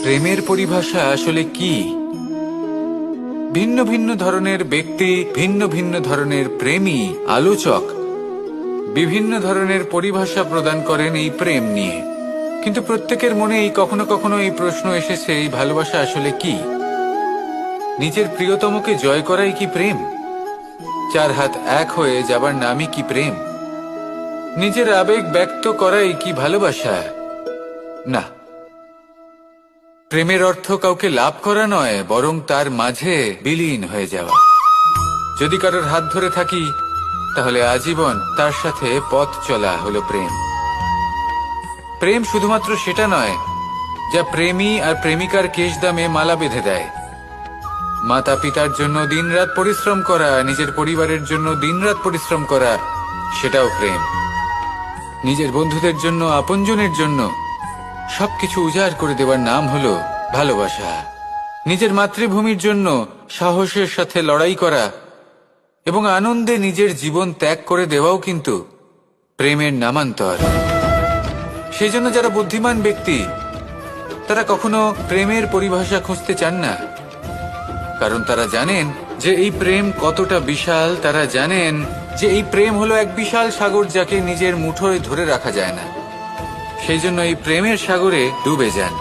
প্রেমের পরিভাষা আসলে কি? ভিন্ন ভিন্ন ধরনের ব্যক্তি, ভিন্ন ভিন্ন ধরনের প্রেমী, আলোচক বিভিন্ন ধরনের পরিভাষা প্রদান করেন এই প্রেম নিয়ে। কিন্তু প্রত্যেকের মনেই কখনো কখনো এই প্রশ্ন এসেছে, এই ভালোবাসা আসলে কি? নিজের প্রিয়তমকে জয় করাই কি প্রেম? চার হাত এক হয়ে যাবার নামই কি প্রেম? নিজের আবেগ ব্যক্ত করাই কি ভালোবাসা? না, প্রেমের অর্থ কাউকে লাভ করা নয়, বরং তার মাঝে বিলীন হয়ে যাওয়া। যদি কারোর হাত ধরে থাকি, তাহলে আজীবন তার সাথে পথ চলা হলো প্রেম। প্রেম শুধুমাত্র সেটা নয় যা প্রেমী আর প্রেমিকার কেশদামে মালা বেঁধে দেয়। মাতা পিতার জন্য দিনরাত পরিশ্রম করা, নিজের পরিবারের জন্য দিনরাত পরিশ্রম করা, সেটাও প্রেম। নিজের বন্ধুদের জন্য, আপনজনের জন্য সবকিছু উজাড় করে দেওয়ার নাম হলো ভালোবাসা। নিজের মাতৃভূমির জন্য সাহসের সাথে লড়াই করা এবং আনন্দে নিজের জীবন ত্যাগ করে দেওয়াও কিন্তু প্রেমের নামান্তর। সেই জন্য যারা বুদ্ধিমান ব্যক্তি, তারা কখনো প্রেমের পরিভাষা খুঁজতে চান না, কারণ তারা জানেন যে এই প্রেম কতটা বিশাল। তারা জানেন যে এই প্রেম হলো এক বিশাল সাগর, যাকে নিজের মুঠোয় ধরে রাখা যায় না। সেই জন্য এই প্রেমের সাগরে ডুবে যান।